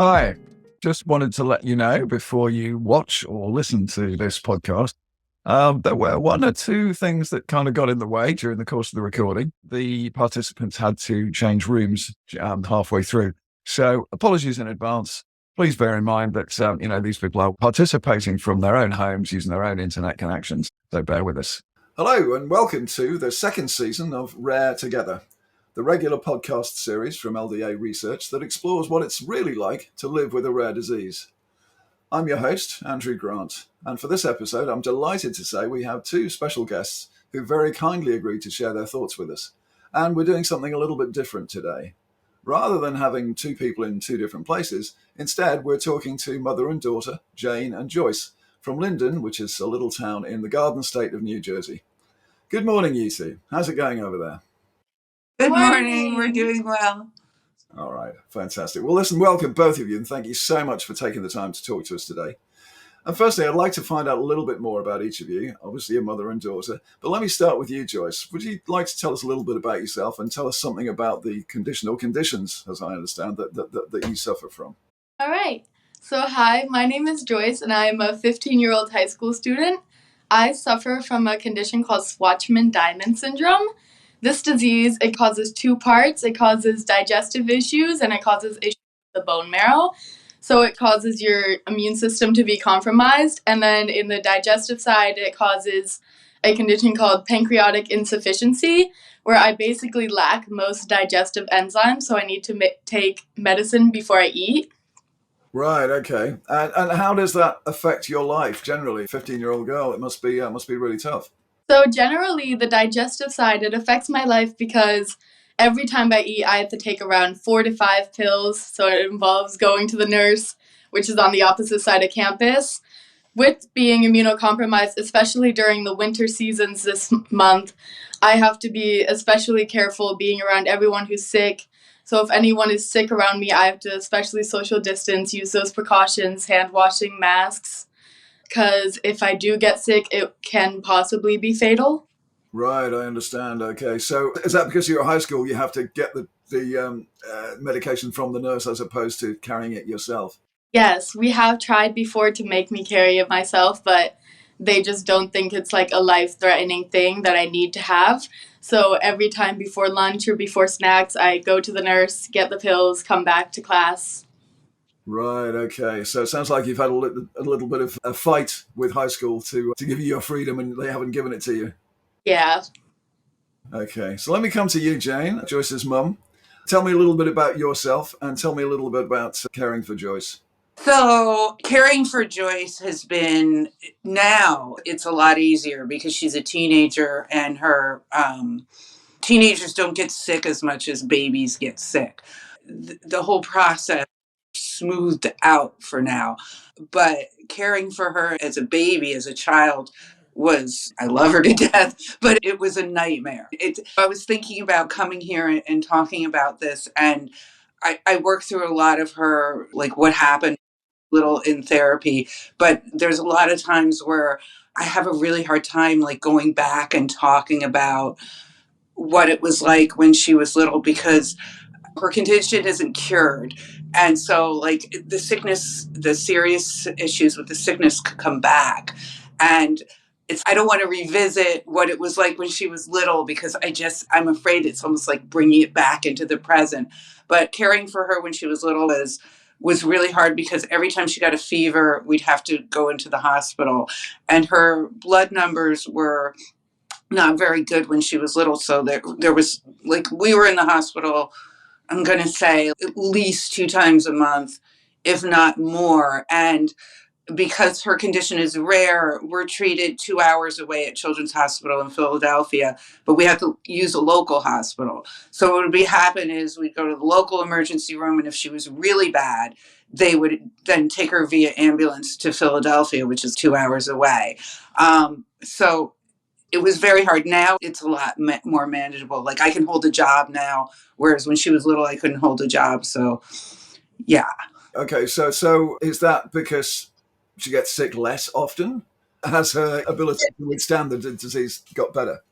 Hi, just wanted to let you know before you watch or listen to this podcast, there were one or two things that kind of got in the way during the course of the recording. The participants had to change rooms halfway through. So apologies in advance. Please bear in mind that, these people are participating from their own homes using their own internet connections. So bear with us. Hello and welcome to the second season of Rare Together, the regular podcast series from LDA Research that explores what it's really like to live with a rare disease. I'm your host, Andrew Grant, and for this episode, I'm delighted to say we have two special guests who very kindly agreed to share their thoughts with us. And we're doing something a little bit different today. Rather than having two people in two different places, instead we're talking to mother and daughter, Jane and Joyce, from Linden, which is a little town in the Garden State of New Jersey. Good morning, you two. How's it going over there? Good morning. We're doing well. All right. Fantastic. Well, listen, welcome both of you, and thank you so much for taking the time to talk to us today. And firstly, I'd like to find out a little bit more about each of you, obviously a mother and daughter. But let me start with you, Joyce. Would you like to tell us a little bit about yourself and tell us something about the condition or conditions, as I understand, that you suffer from? All right. So, hi, my name is Joyce, and I'm a 15-year-old high school student. I suffer from a condition called Shwachman-Diamond Syndrome. This disease, it causes two parts. It causes digestive issues, and it causes issues with the bone marrow. So it causes your immune system to be compromised. And then in the digestive side, it causes a condition called pancreatic insufficiency, where I basically lack most digestive enzymes, so I need to take medicine before I eat. Right, okay. And how does that affect your life generally? 15-year-old girl, it must be really tough. So generally, the digestive side, it affects my life because every time I eat, I have to take around 4 to 5 pills. So it involves going to the nurse, which is on the opposite side of campus. With being immunocompromised, especially during the winter seasons this month, I have to be especially careful being around everyone who's sick. So if anyone is sick around me, I have to especially social distance, use those precautions, hand washing, masks. Because if I do get sick, it can possibly be fatal. Right, I understand. Okay, so is that because you're at high school, you have to get the medication from the nurse as opposed to carrying it yourself? Yes, we have tried before to make me carry it myself, but they just don't think it's like a life-threatening thing that I need to have. So every time before lunch or before snacks, I go to the nurse, get the pills, come back to class. Right, okay. So it sounds like you've had a little bit of a fight with high school to give you your freedom, and they haven't given it to you. Yeah. Okay, so let me come to you, Jane, Joyce's mum. Tell me a little bit about yourself and tell me a little bit about caring for Joyce. So caring for Joyce has been, now it's a lot easier because she's a teenager and her teenagers don't get sick as much as babies get sick. The whole process smoothed out for now. But caring for her as a baby, as a child, I love her to death, but it was a nightmare. I was thinking about coming here and talking about this, and I worked through a lot of her, like what happened little in therapy, but there's a lot of times where I have a really hard time like going back and talking about what it was like when she was little because her condition isn't cured. And so like the sickness, the serious issues with the sickness could come back. And I don't want to revisit what it was like when she was little because I'm afraid it's almost like bringing it back into the present. But caring for her when she was little was really hard because every time she got a fever, we'd have to go into the hospital. And her blood numbers were not very good when she was little. So there was like, we were in the hospital, I'm going to say at least 2 times a month, if not more. And because her condition is rare, we're treated 2 hours away at Children's Hospital in Philadelphia, but we have to use a local hospital. So what would happen is we'd go to the local emergency room, and if she was really bad, they would then take her via ambulance to Philadelphia, which is 2 hours away. So it was very hard. Now it's a lot more manageable. Like I can hold a job now, whereas when she was little, I couldn't hold a job. So, yeah. Okay, so is that because she gets sick less often? Has her ability to withstand the disease got better?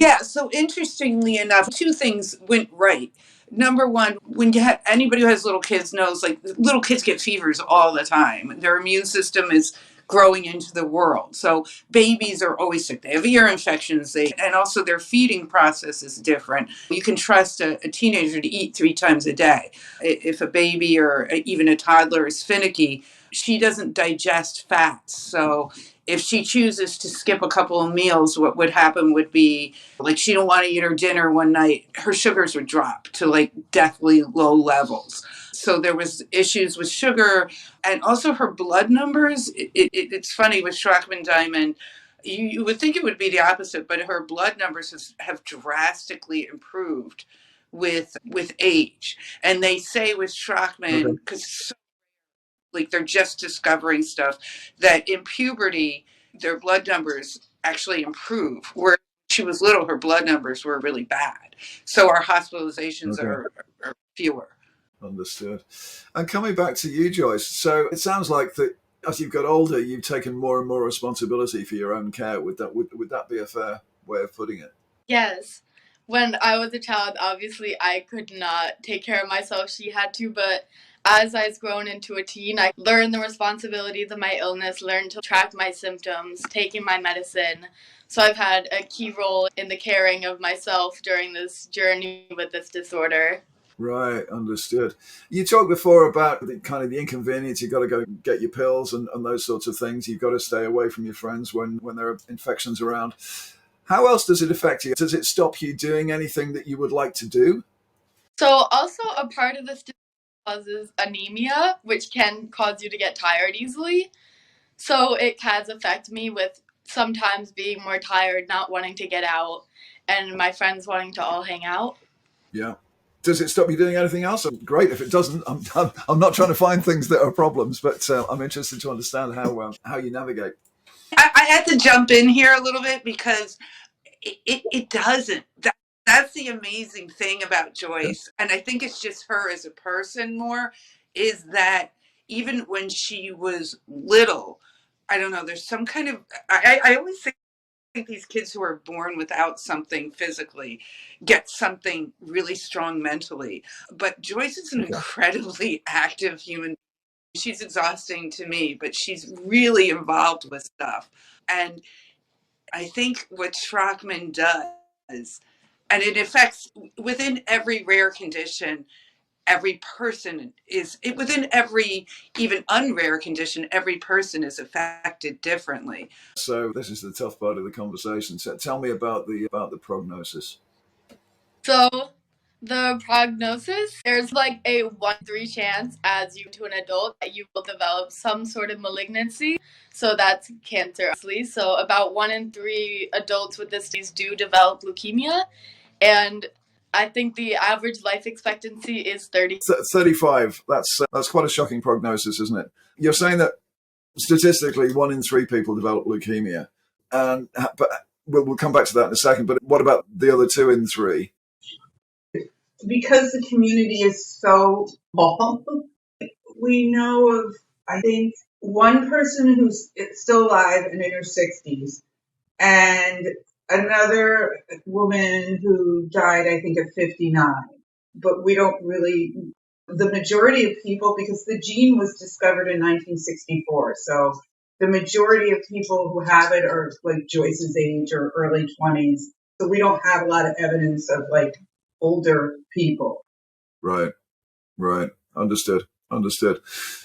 Yeah, so interestingly enough, two things went right. Number one, when you have anybody who has little kids knows, like, little kids get fevers all the time. Their immune system is growing into the world. So babies are always sick. They have ear infections. And also their feeding process is different. You can trust a teenager to eat 3 times a day. If a baby or even a toddler is finicky, she doesn't digest fats. So if she chooses to skip a couple of meals, what would happen would be, like, she don't want to eat her dinner one night, her sugars would drop to like deathly low levels. So there was issues with sugar and also her blood numbers. It's funny with Shwachman-Diamond, you would think it would be the opposite, but her blood numbers have drastically improved with age. And they say with Shwachman, because like they're just discovering stuff, that in puberty their blood numbers actually improve, where she was little her blood numbers were really bad, so our hospitalizations are fewer. Understood. And coming back to you, Joyce, so it sounds like that as you've got older you've taken more and more responsibility for your own care. Would that be a fair way of putting it? Yes. When I was a child, obviously I could not take care of myself. She had to, but as I've grown into a teen, I learned the responsibilities of my illness, learned to track my symptoms, taking my medicine. So I've had a key role in the caring of myself during this journey with this disorder. Right, understood. You talked before about the kind of the inconvenience. You've got to go get your pills and those sorts of things. You've got to stay away from your friends when there are infections around. How else does it affect you? Does it stop you doing anything that you would like to do? So also a part of this causes anemia, which can cause you to get tired easily. So it has affected me with sometimes being more tired, not wanting to get out, and my friends wanting to all hang out. Yeah. Does it stop you doing anything else? Great. If it doesn't, I'm not trying to find things that are problems, but I'm interested to understand how you navigate. I had to jump in here a little bit because it doesn't. That's the amazing thing about Joyce. And I think it's just her as a person more, is that even when she was little, I don't know, there's some kind of, I always think these kids who are born without something physically get something really strong mentally. But Joyce is an incredibly active human. She's exhausting to me, but she's really involved with stuff. And I think what Shwachman does, and it affects within every rare condition, every person is within every even unrare condition, every person is affected differently. So this is the tough part of the conversation. So tell me about the prognosis. So the prognosis, there's like a 1-3 chance as you to an adult that you will develop some sort of malignancy. So that's cancer, obviously. So about 1 in 3 adults with this disease do develop leukemia. And I think the average life expectancy is 35. That's quite a shocking prognosis, isn't it? You're saying that statistically 1 in 3 people develop leukemia. But we'll come back to that in a second. But what about the other 2 in 3? Because the community is so small, we know of, I think, one person who's still alive and in her 60s, and another woman who died, I think, at 59. But we don't really, the majority of people, because the gene was discovered in 1964, so the majority of people who have it are like Joyce's age or early 20s. So we don't have a lot of evidence of like older people. Right. Understood.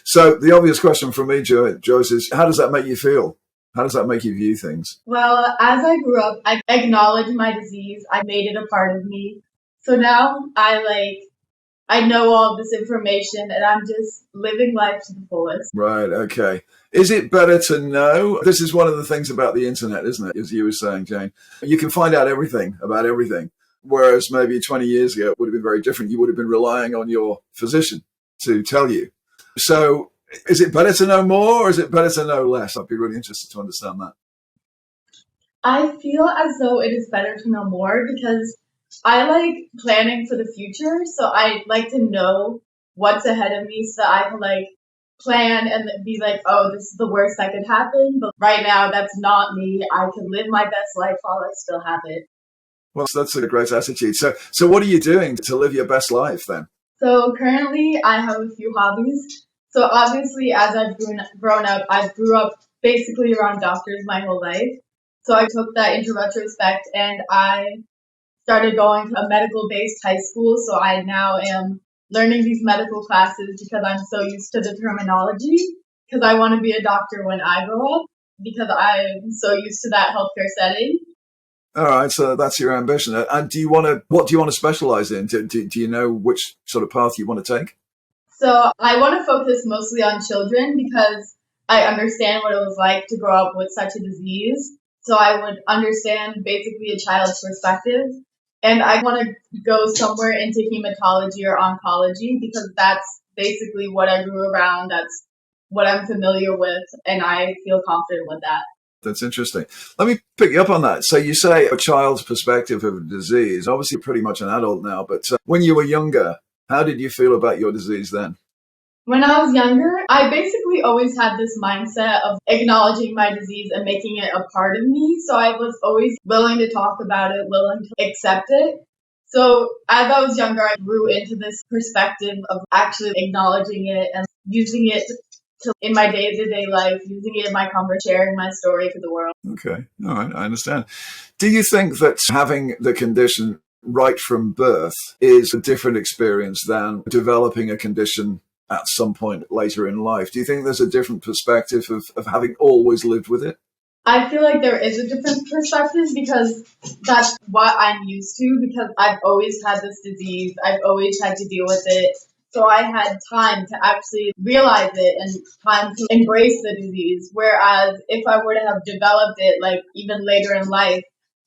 So the obvious question for me, Joyce, is how does that make you feel? How does that make you view things? Well, as I grew up, I acknowledged my disease. I made it a part of me. So now I know all this information and I'm just living life to the fullest. Right. Okay. Is it better to know? This is one of the things about the internet, isn't it? As you were saying, Jane, you can find out everything about everything. Whereas maybe 20 years ago, it would have been very different. You would have been relying on your physician to tell you. So is it better to know more or is it better to know less? I'd be really interested to understand that. I feel as though it is better to know more because I like planning for the future. So I like to know what's ahead of me so I can like plan and be like, oh, this is the worst that could happen. But right now, that's not me. I can live my best life while I still have it. Well, that's a great attitude. So what are you doing to live your best life then? So currently I have a few hobbies. So obviously as I've grown up, I grew up basically around doctors my whole life. So I took that into retrospect and I started going to a medical-based high school. So I now am learning these medical classes because I'm so used to the terminology, because I want to be a doctor when I grow up, because I'm so used to that healthcare setting. All right, so that's your ambition. And what do you want to specialize in? Do you know which sort of path you want to take? So I want to focus mostly on children because I understand what it was like to grow up with such a disease. So I would understand basically a child's perspective. And I want to go somewhere into hematology or oncology because that's basically what I grew around. That's what I'm familiar with, and I feel confident with that. That's interesting. Let me pick you up on that. So you say a child's perspective of a disease. Obviously, you're pretty much an adult now, but when you were younger, how did you feel about your disease then? When I was younger, I basically always had this mindset of acknowledging my disease and making it a part of me. So I was always willing to talk about it, willing to accept it. So as I was younger, I grew into this perspective of actually acknowledging it and using it in my day-to-day life, using it in my conversation, sharing my story to the world. Okay. All right. I understand. Do you think that having the condition right from birth is a different experience than developing a condition at some point later in life? Do you think there's a different perspective of having always lived with it? I feel like there is a different perspective because that's what I'm used to, because I've always had this disease. I've always had to deal with it. So I had time to actually realize it and time to embrace the disease. Whereas if I were to have developed it, like even later in life,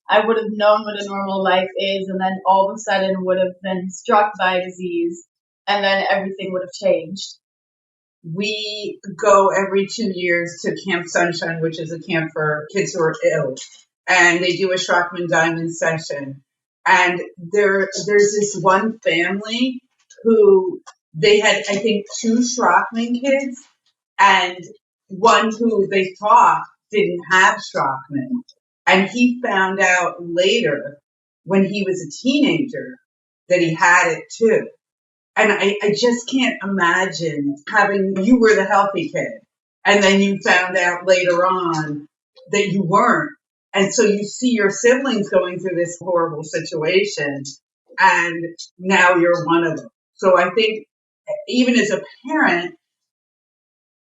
I would have known what a normal life is and then all of a sudden would have been struck by a disease and then everything would have changed. We go every 2 years to Camp Sunshine, which is a camp for kids who are ill. And they do a Shwachman-Diamond session. And there's this one family who they had, I think, 2 Shwachman kids and one who they thought didn't have Shwachman. And he found out later when he was a teenager that he had it too. And I just can't imagine you were the healthy kid and then you found out later on that you weren't. And so you see your siblings going through this horrible situation and now you're one of them. So I think even as a parent,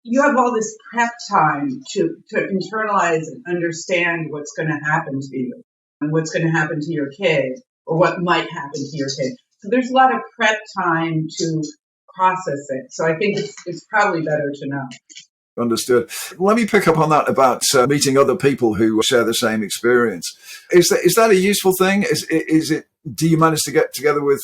you have all this prep time to internalize and understand what's going to happen to you and what's going to happen to your kid or what might happen to your kid. So there's a lot of prep time to process it. So I think it's probably better to know. Understood. Let me pick up on that about meeting other people who share the same experience. Is that a useful thing? Is it? Do you manage to get together with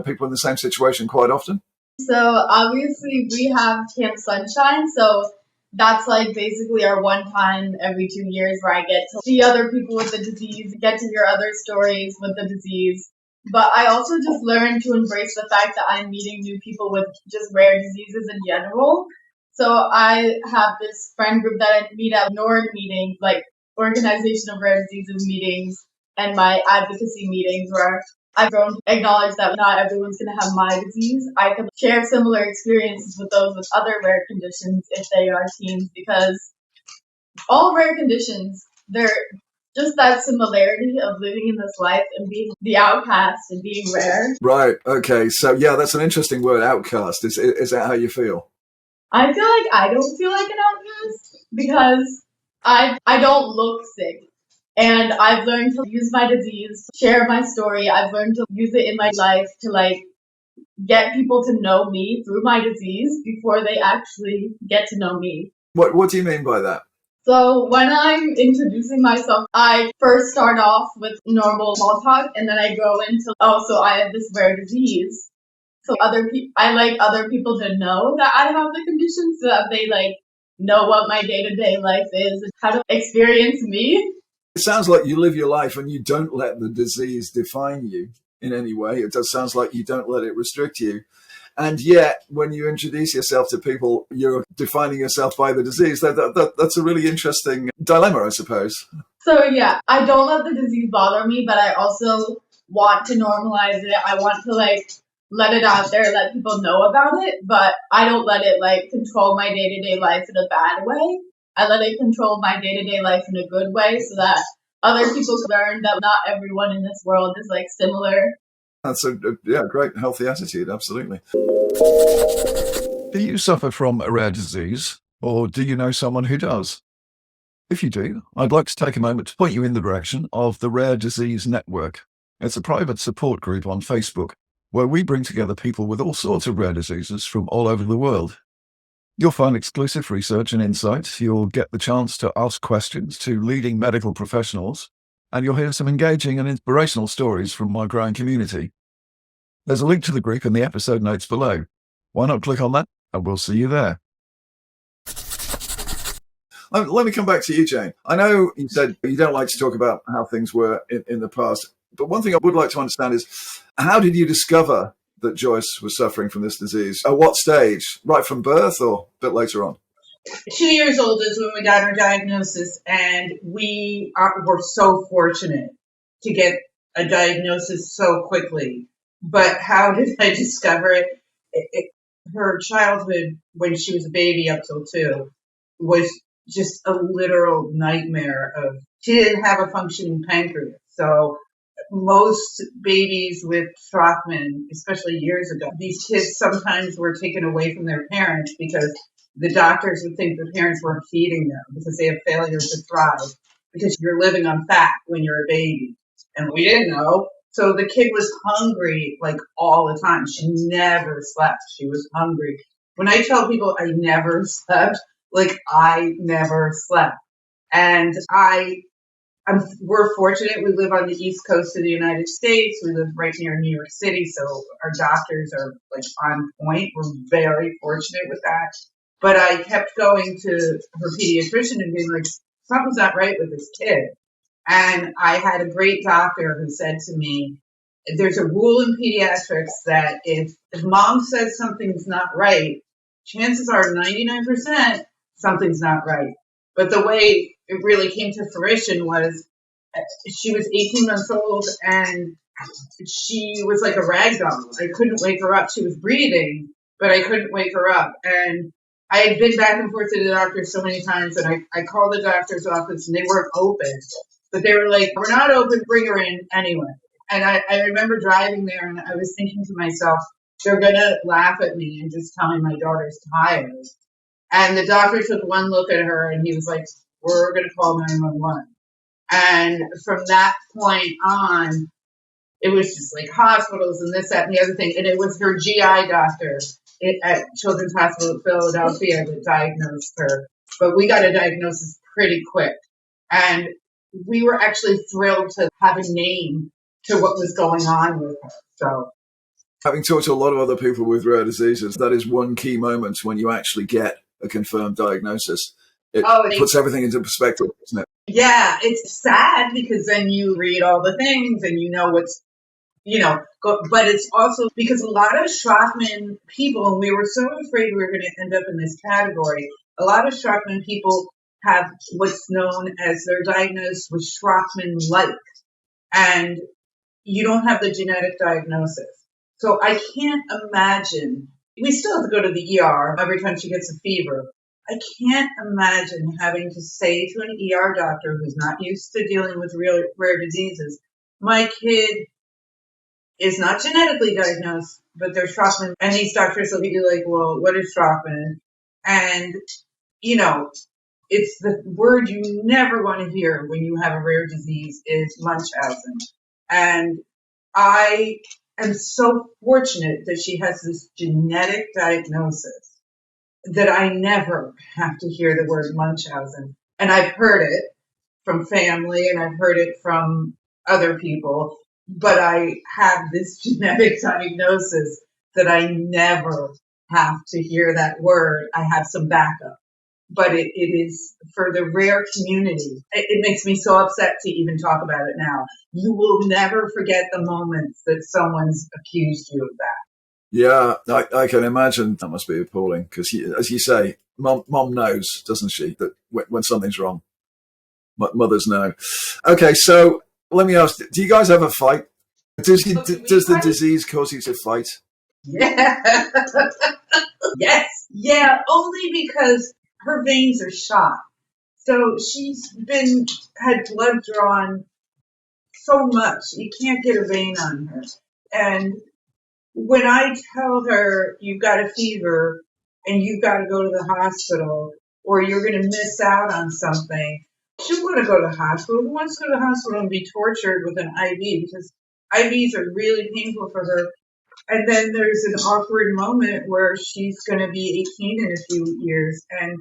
people in the same situation quite often? So obviously we have Camp Sunshine. So that's like basically our one time every 2 years where I get to see other people with the disease, get to hear other stories with the disease. But I also just learned to embrace the fact that I'm meeting new people with just rare diseases in general. So I have this friend group that I meet at NORD meetings, like Organization of Rare Diseases meetings, and my advocacy meetings where I've grown to acknowledge that not everyone's going to have my disease. I can share similar experiences with those with other rare conditions if they are teens, because all rare conditions, they're just that similarity of living in this life and being the outcast and being rare. Right. Okay. So yeah, that's an interesting word, outcast. Is that how you feel? I feel like I don't feel like an outcast because I don't look sick. And I've learned to use my disease, share my story. I've learned to use it in my life to get people to know me through my disease before they actually get to know me. What do you mean by that? So when I'm introducing myself, I first start off with normal small talk, and then I go into, so I have this rare disease. So I like other people to know that I have the condition so that they know what my day-to-day life is and how to experience me. It sounds like you live your life and you don't let the disease define you in any way. It does sound like you don't let it restrict you. And yet, when you introduce yourself to people, you're defining yourself by the disease. That's a really interesting dilemma, I suppose. So yeah, I don't let the disease bother me, but I also want to normalize it. I want to let it out there, let people know about it, but I don't let it control my day-to-day life in a bad way. I let it control my day-to-day life in a good way so that other people can learn that not everyone in this world is similar. That's a great healthy attitude. Absolutely. Do you suffer from a rare disease, or do you know someone who does? If you do, I'd like to take a moment to point you in the direction of the Rare Disease Network. It's a private support group on Facebook where we bring together people with all sorts of rare diseases from all over the world. You'll find exclusive research and insights. You'll get the chance to ask questions to leading medical professionals, and you'll hear some engaging and inspirational stories from my growing community. There's a link to the group in the episode notes below. Why not click on that, and we'll see you there. Let me come back to you, Jane. I know you said you don't like to talk about how things were in the past, but one thing I would like to understand is, how did you discover that Joyce was suffering from this disease? At what stage? Right from birth or a bit later on? 2 years old is when we got our diagnosis, and we were so fortunate to get a diagnosis so quickly. But how did I discover it? Her childhood, when she was a baby up till 2, was just a literal nightmare. She didn't have a functioning pancreas. So most babies with Shwachman, especially years ago, these kids sometimes were taken away from their parents because the doctors would think the parents weren't feeding them because they have failure to thrive, because you're living on fat when you're a baby. And we didn't know. So the kid was hungry all the time. She never slept. She was hungry. When I tell people I never slept, I never slept. And we're fortunate. We live on the East Coast of the United States. We live right near New York City, so our doctors are on point. We're very fortunate with that. But I kept going to her pediatrician and being like, something's not right with this kid. And I had a great doctor who said to me, there's a rule in pediatrics that if mom says something's not right, chances are 99% something's not right. But the way it really came to fruition was she was 18 months old and she was like a rag doll. I couldn't wake her up. She was breathing, but I couldn't wake her up. And I had been back and forth to the doctor so many times, and I called the doctor's office and they weren't open. But they were like, we're not open, bring her in anyway. And I remember driving there and I was thinking to myself, they're going to laugh at me and just tell me my daughter's tired. And the doctor took one look at her and he was like, we're going to call 911. And from that point on, it was just hospitals and this, that, and the other thing. And it was her GI doctor at Children's Hospital of Philadelphia that diagnosed her. But we got a diagnosis pretty quick. And we were actually thrilled to have a name to what was going on with her. So, having talked to a lot of other people with rare diseases, that is one key moment when you actually get a confirmed diagnosis. It puts everything into perspective, doesn't it? Yeah, it's sad because then you read all the things and you know what's, but it's also because a lot of Shwachman people, and we were so afraid we were going to end up in this category, a lot of Shwachman people have what's known as they're diagnosed with Shwachman-like, and you don't have the genetic diagnosis. So I can't imagine, we still have to go to the ER every time she gets a fever. I can't imagine having to say to an ER doctor who's not used to dealing with real rare diseases, my kid is not genetically diagnosed, but they're Shwachman. And these doctors will be like, well, what is Shwachman? And, it's the word you never want to hear when you have a rare disease is Munchausen. And I am so fortunate that she has this genetic diagnosis that I never have to hear the word Munchausen. And I've heard it from family and I've heard it from other people, but I have this genetic diagnosis that I never have to hear that word. I have some backup. But it is for the rare community. It makes me so upset to even talk about it now. You will never forget the moments that someone's accused you of that. Yeah, I can imagine that must be appalling because, as you say, mom knows, doesn't she, that when something's wrong. mothers know. Okay, so let me ask, do you guys ever fight? Does the disease cause you to fight? Yeah. Yes. Yeah, only because her veins are shot. So she's had blood drawn so much. You can't get a vein on her. And when I tell her you've got a fever and you've got to go to the hospital or you're going to miss out on something, she'll want to go to the hospital. Who wants to go to the hospital and be tortured with an IV? Because IVs are really painful for her. And then there's an awkward moment where she's going to be 18 in a few years. And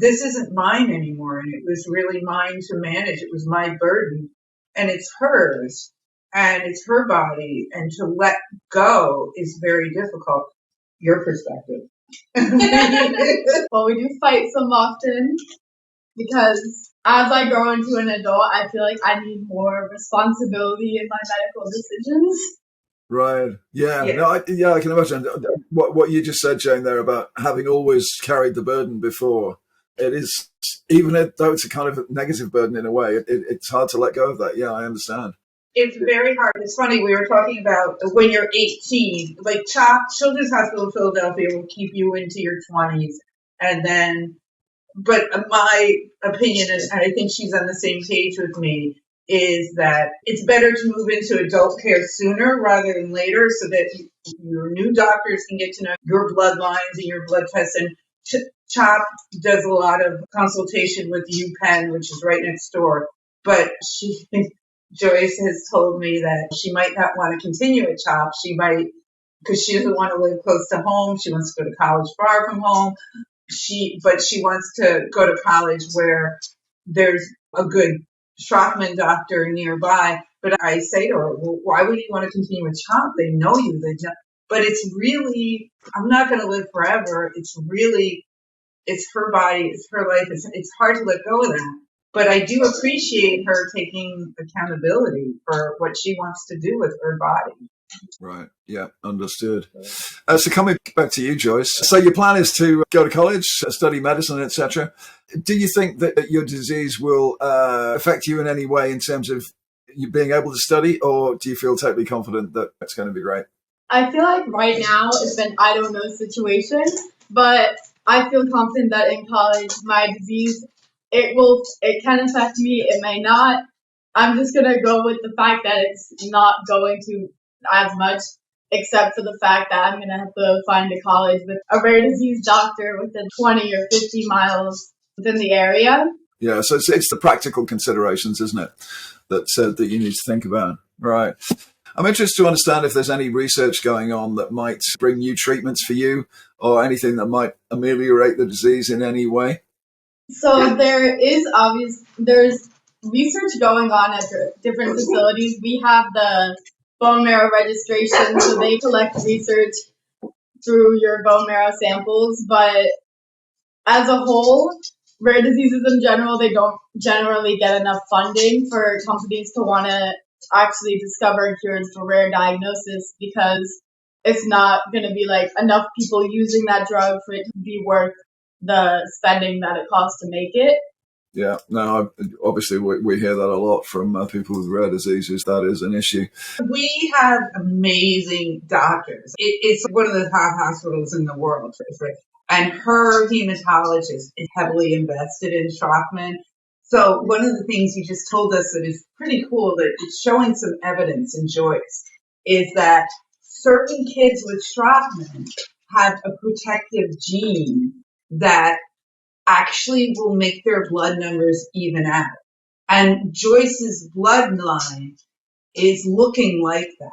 this isn't mine anymore. And it was really mine to manage. It was my burden. And it's hers. And it's her body. And to let go is very difficult. Your perspective. Well, we do fight some often because as I grow into an adult, I feel like I need more responsibility in my medical decisions. Right. Yeah. No, I can imagine what you just said, Jane, there about having always carried the burden before. It is, even though it's a kind of negative burden in a way, it's hard to let go of that. Yeah, I understand. It's very hard. It's funny, we were talking about when you're 18, like Children's Hospital of Philadelphia will keep you into your 20s. And then, but my opinion is, and I think she's on the same page with me, is that it's better to move into adult care sooner rather than later so that your new doctors can get to know your bloodlines and your blood tests. And CHOP does a lot of consultation with UPenn, which is right next door. But Joyce has told me that she might not want to continue at CHOP. She might, because she doesn't want to live close to home. She wants to go to college far from home. But she wants to go to college where there's a good Shwachman doctor nearby. But I say to her, well, why would you want to continue with CHOP? They know you. But it's really, I'm not going to live forever. It's her body, it's her life. It's hard to let go of that. But I do appreciate her taking accountability for what she wants to do with her body. Right. Yeah. Understood. So coming back to you, Joyce. So your plan is to go to college, study medicine, etc. Do you think that your disease will affect you in any way in terms of you being able to study, or do you feel totally confident that it's going to be great? I feel like right now it's an I don't know situation, but I feel confident that in college my disease, it can affect me, it may not. I'm just going to go with the fact that it's not going to as much, except for the fact that I'm going to have to find a college with a rare disease doctor within 20 or 50 miles within the area. Yeah, so it's the practical considerations, isn't it, that you need to think about. Right. I'm interested to understand if there's any research going on that might bring new treatments for you or anything that might ameliorate the disease in any way. So there's research going on at different facilities. We have the bone marrow registration, so they collect research through your bone marrow samples. But as a whole, rare diseases in general, they don't generally get enough funding for companies to want to actually discover cures for rare diagnosis because it's not going to be like enough people using that drug for it to be worth the spending that it costs to make it. Yeah, no, obviously we hear that a lot from people with rare diseases. That is an issue. We have amazing doctors. It's one of the top hospitals in the world. And her hematologist is heavily invested in Shwachman. So one of the things you just told us that is pretty cool, that it's showing some evidence in Joyce, is that certain kids with Shwachman have a protective gene that actually will make their blood numbers even out. And Joyce's bloodline is looking like that.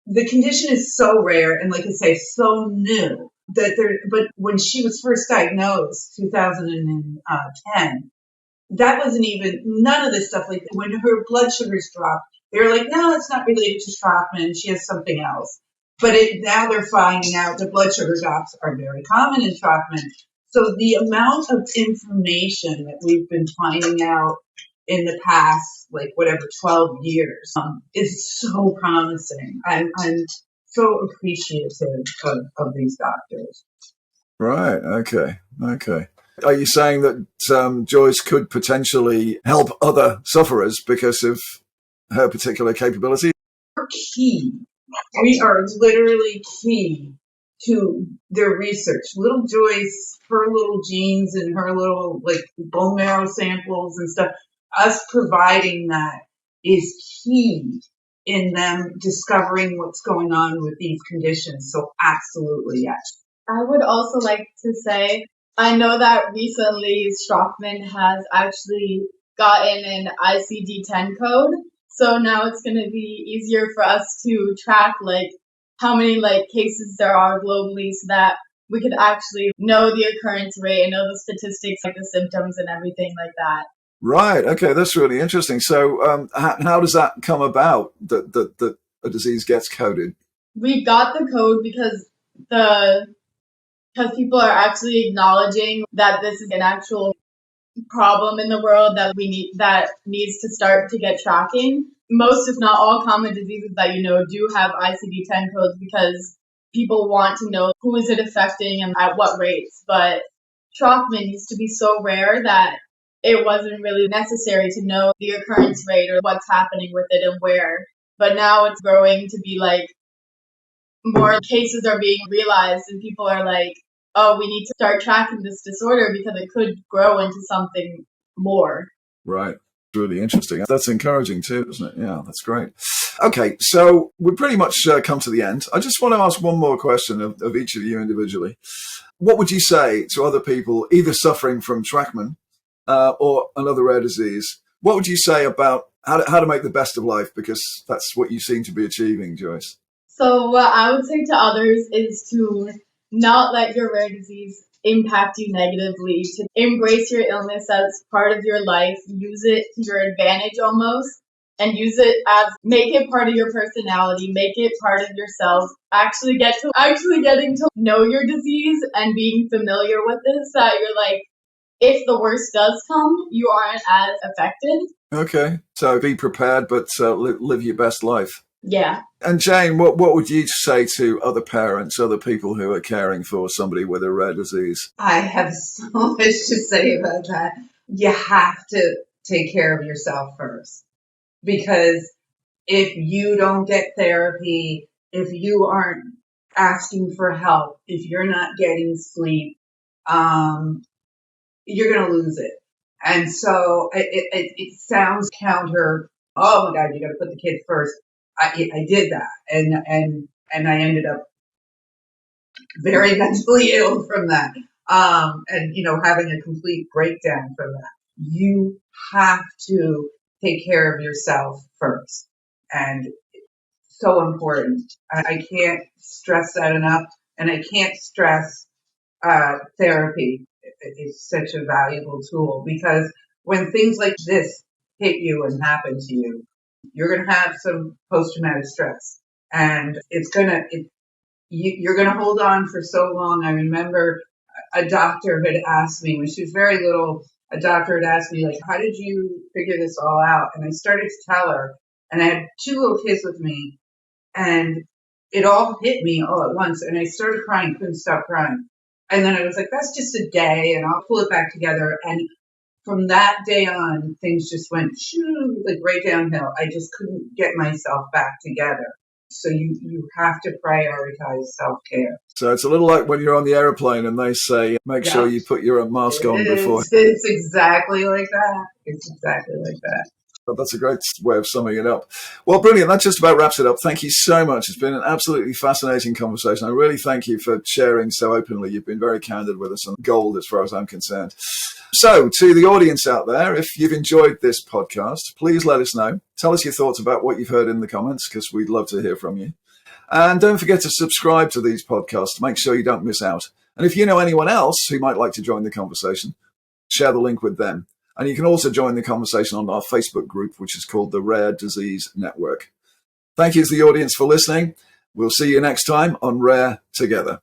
The condition is so rare and, like I say, so new but when she was first diagnosed, 2010, that wasn't even, none of this stuff, like when her blood sugars dropped, they were like, no, it's not related to Shwachman, she has something else. But now they're finding out that blood sugar drops are very common in Shwachman. So the amount of information that we've been finding out in the past, 12 years, is so promising. I'm so appreciative of these doctors. Right. Okay. Are you saying that Joyce could potentially help other sufferers because of her particular capability? We're key. We are literally key to their research. Little Joyce, her little genes and her little like bone marrow samples and stuff, us providing that is key in them discovering what's going on with these conditions. So absolutely, yes. I would also like to say, I know that recently Shwachman has actually gotten an ICD-10 code. So now it's going to be easier for us to track like how many like cases there are globally so that we could actually know the occurrence rate and know the statistics, like the symptoms and everything like that. Right. Okay. That's really interesting. So how does that come about that a disease gets coded? We got the code because people are actually acknowledging that this is an actual problem in the world that needs to start to get tracking. Most, if not all, common diseases that do have ICD-10 codes because people want to know who is it affecting and at what rates. But Shwachman used to be so rare that it wasn't really necessary to know the occurrence rate or what's happening with it and where. But now it's growing to be like more cases are being realized and people are like, oh, we need to start tracking this disorder because it could grow into something more. Right. Really interesting. That's encouraging too, isn't it? Yeah, that's great. Okay, so we've pretty much come to the end. I just want to ask one more question of each of you individually. What would you say to other people either suffering from Shwachman or another rare disease? What would you say about how to make the best of life? Because that's what you seem to be achieving, Joyce. So what I would say to others is to not let your rare disease impact you negatively, to embrace your illness as part of your life, use it to your advantage almost, and use it as, make it part of your personality, make it part of yourself, actually getting to know your disease and being familiar with this, that you're like, if the worst does come, you aren't as affected. Okay, so be prepared, but live your best life. Yeah. And Jane, what would you say to other parents, other people who are caring for somebody with a rare disease? I have so much to say about that. You have to take care of yourself first. Because if you don't get therapy, if you aren't asking for help, if you're not getting sleep, you're going to lose it. And so it sounds counter. Oh my God, you got to put the kid first. I did that, and I ended up very mentally ill from that, and having a complete breakdown from that. You have to take care of yourself first, and so important. I can't stress that enough, and I can't stress therapy is such a valuable tool because when things like this hit you and happen to you, you're going to have some post-traumatic stress, and you're going to hold on for so long. I remember a doctor had asked me when she was very little, a doctor had asked me, like, how did you figure this all out? And I started to tell her, and I had 2 little kids with me, and it all hit me all at once, and I started crying, couldn't stop crying. And then I was like, that's just a day, and I'll pull it back together. And from that day on, things just went like right downhill. I just couldn't get myself back together. So you have to prioritize self-care. So it's a little like when you're on the airplane and they say, make sure you put your mask on before. It's exactly like that. It's exactly like that. But that's a great way of summing it up. Well, brilliant. That just about wraps it up. Thank you so much. It's been an absolutely fascinating conversation. I really thank you for sharing so openly. You've been very candid with us and gold as far as I'm concerned. So to the audience out there, if you've enjoyed this podcast, please let us know. Tell us your thoughts about what you've heard in the comments because we'd love to hear from you. And don't forget to subscribe to these podcasts. Make sure you don't miss out. And if you know anyone else who might like to join the conversation, share the link with them. And you can also join the conversation on our Facebook group, which is called the Rare Disease Network. Thank you to the audience for listening. We'll see you next time on Rare Together.